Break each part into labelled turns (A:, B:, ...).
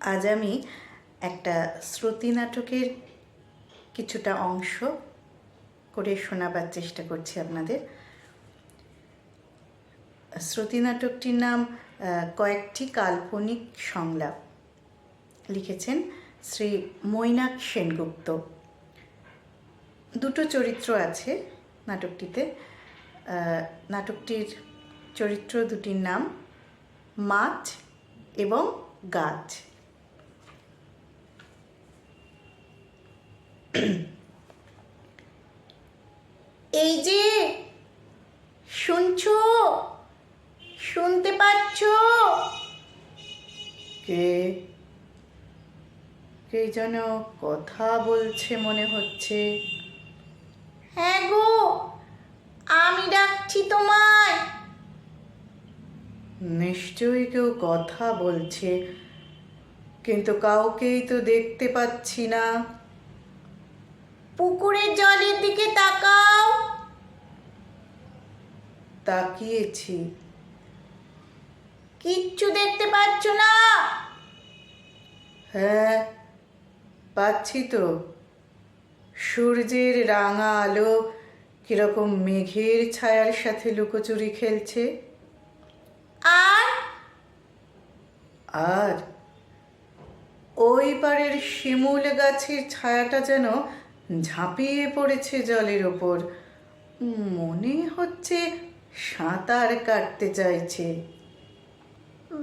A: আজ আমি একটা শ্রুতি নাটকের কিছুটা অংশ করে শোনাবার চেষ্টা করছি আপনাদের। শ্রুতি নাটকটির নাম কয়েকটি কাল্পনিক সংলাপ। লিখেছেন শ্রী মৈনাক সেনগুপ্ত। দুটো চরিত্র আছে নাটকটিতে। নাটকটির চরিত্র দুটির নাম মাছ এবং গাছ। এই যে শুনছো, শুনতে পাচ্ছ? কে কে যেন কথা বলছে মনে হচ্ছে। হ্যাঁ গো, আমি ডাকছি তোমায়। নিশ্চয়ই কেউ কথা বলছে, কিন্তু কাউকেই তো দেখতে পাচ্ছি না। পুকুরের জলের দিকে তাকাও। তাকিয়েছি, কিচ্ছু দেখতে পাচ্ছ না? হ্যাঁ, পাচ্ছি তো। সূর্যের রাঙা আলো কিরকম মেঘের ছায়ার সাথে লুকোচুরি খেলছে। আর ওই পারের শিমুল গাছের ছায়াটা যেন ঝাঁপিয়ে পড়েছে জলের ওপর। মনে হচ্ছে সাঁতার কাটতে চাইছে।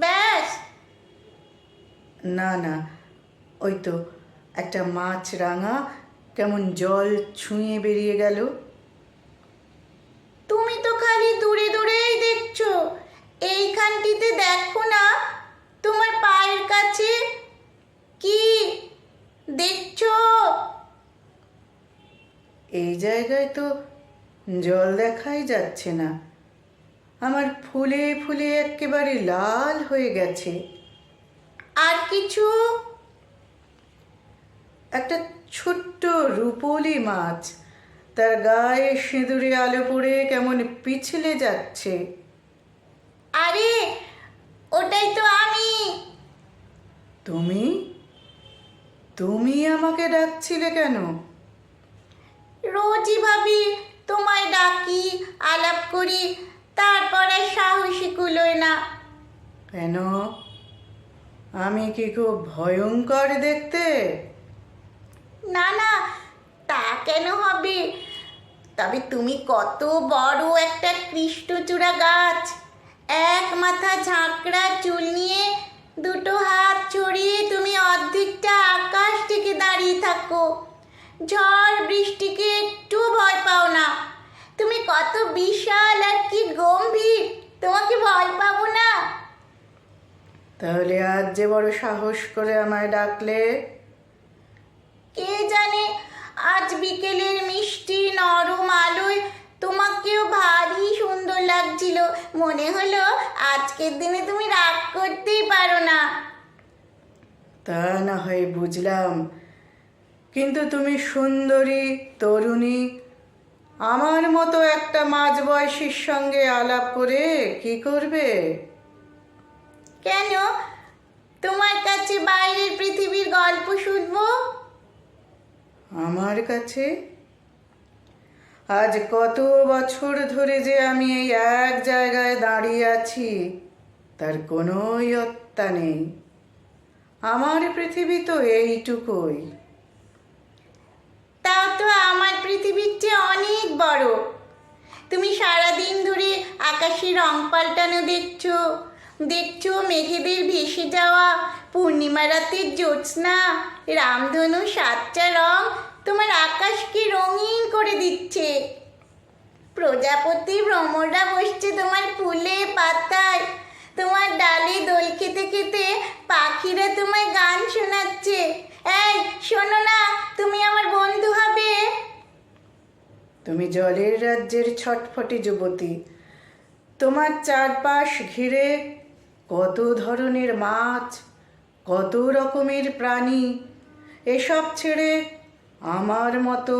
A: ব্যাস। না না, ওই তো একটা মাছ রাঙা কেমন জল ছুঁয়ে বেরিয়ে গেল। তুমি তো খালি দূরে দূরেই দেখছো, এইখানটিতে দেখো না তোমার পায়ের কাছে। কি দেখছো? এই জায়গায় তো জল দেখাই যাচ্ছে না। আমার ফুলে ফুলে একেবারে লাল হয়ে গেছে। আর কিছু? একটা ছোট্ট রূপোলি মাছ, তার গায়ে সিঁদুরে আলো পড়ে কেমন পিছলে যাচ্ছে। আরে ওটাই তো আমি। তুমি তুমি আমাকে ডাকছিলে কেন? রোজই ভাবি তোমায় ডাকি, আলাপ করি, তারপর আর সাহসী কুলোয় না। কেন? আমি কি খুব ভয়ঙ্কর দেখতে? না না, তা কেন হবে? তবে তুমি কত বড় একটা কৃষ্ণচূড়া গাছ, এক মাথা ঝাঁকড়া চুল নিয়ে দুটো হাত ছড়িয়ে তুমি অর্ধেকটা আকাশ থেকে দাঁড়িয়ে থাকো। ঝড় বৃষ্টিকে একটু ভয় পাও না। তুমি কত বিশাল আর কি গম্ভীর, তোমাকে ভয় পাবো না? তাহলে আজ যে বড় সাহস করে আমায় ডাকলে? কে জানে, আজ বিকেলের মিষ্টি নরম আলোয় তোমাকেও ভারী সুন্দর লাগছিল। মনে হলো আজকের দিনে তুমি রাগ করতেই পারো না। তা না হয় বুঝলাম, কিন্তু তুমি সুন্দরী তরুণী, আমার মতো একটা মাঝবয়সীর সঙ্গে আলাপ করে কি করবে? কেন, তোমার কাছে বাইরের পৃথিবীর গল্প শুনবো। আমার কাছে? আজ কত বছর ধরে যে আমি এই এক জায়গায় দাঁড়িয়ে আছি তার কোনো ইয়ত্তা নেই। আমার পৃথিবী তো এইটুকুই। তাও তো আমার পৃথিবীর চেয়ে অনেক বড়। তুমি সারাদিন ধরে আকাশে রং পাল্টানো দেখছো, দেখছো মেঘেদের ভেসে যাওয়া, পূর্ণিমা রাতের জ্যোৎস্না, রামধনু সাতটা রং তোমার আকাশকে রঙিন করে দিচ্ছে। প্রজাপতি ভ্রমররা বসছে তোমার ফুলে পাতায়, তোমার ডালে দোল খেতে খেতে পাখিরা তোমায় গান শোনাচ্ছে। এই শোনো না, তুমি আমার বন্ধু হবে। তুমি জলের রাজ্যের ছটফটে যুবতী, তোমার চারপাশ ঘিরে কত ধরনের মাছ, কত রকমের প্রাণী। এসব ছেড়ে আমার মতো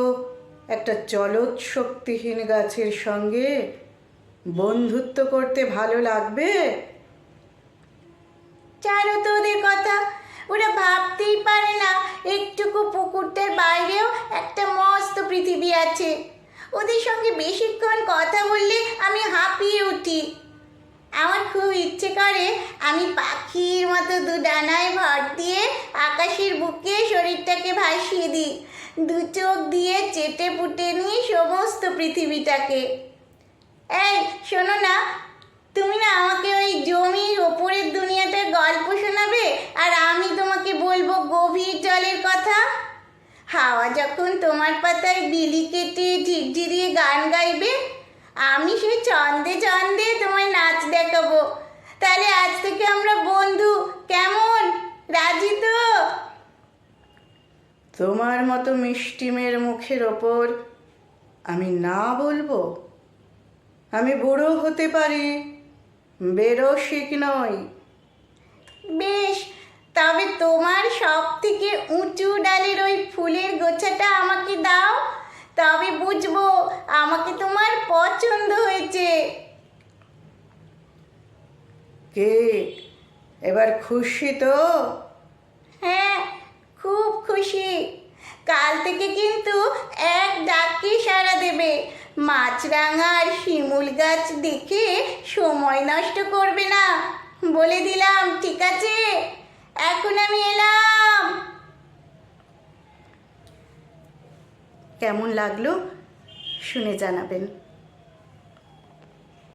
A: একটা চলৎ শক্তিহীন গাছের সঙ্গে বন্ধুত্ব করতে ভালো লাগবে? ছাড়ো তো ওদের কথা, ওরা ভাবতেই পারে না একটুকু পুকুরটার বাইরেও একটা মস্ত পৃথিবী আছে। ওদের সঙ্গে বেশিক্ষণ কথা বললে আমি হাঁপিয়ে উঠি। আমার খুব ইচ্ছে করে আমি পাখির মতো দু ডানায় ভর দিয়ে আকাশের বুকে শরীরটাকে ভাসিয়ে দিই, দু চোখ দিয়ে চেটে পুটে নিই সমস্ত পৃথিবীটাকে। এই শোনো না, তুমি না আমাকে ওই জমির ওপরের দুনিয়াটার গল্প শোনাবে, আর আমি তোমাকে বলবো গভীর জলের কথা। হাওয়া যখন তোমার পাতায় বিলি কেটে ঝিরঝিরিয়ে গান গাইবে, আমি সেই ছন্দে ছন্দে তোমায় নাচ দেখাবো। তাহলে আজ থেকে আমরা বন্ধু, কেমন? রাজি তো? তোমার মতো মিষ্টি মেয়ের মুখের ওপর আমি না বলবো? আমি বুড়ো হতে পারি, বেরসিক নই। বেশ, তবে তোমার সব থেকে উঁচু ডালের ওই ফুলের গোছাটা আমাকে দাও, তবে বুঝবো আমাকে তোমার পছন্দ হয়েছে। কে এবার খুশি তো? হ্যাঁ, খুব খুশি। কাল থেকে কিন্তু এক ডাকে সাড়া দেবে। মাছরাঙা আর শিমুল গাছ দেখে সময় নষ্ট করবে না, বলে দিলাম, ঠিক আছে? এখন আমি এলাম। কেমন লাগলো শুনে জানাবেন।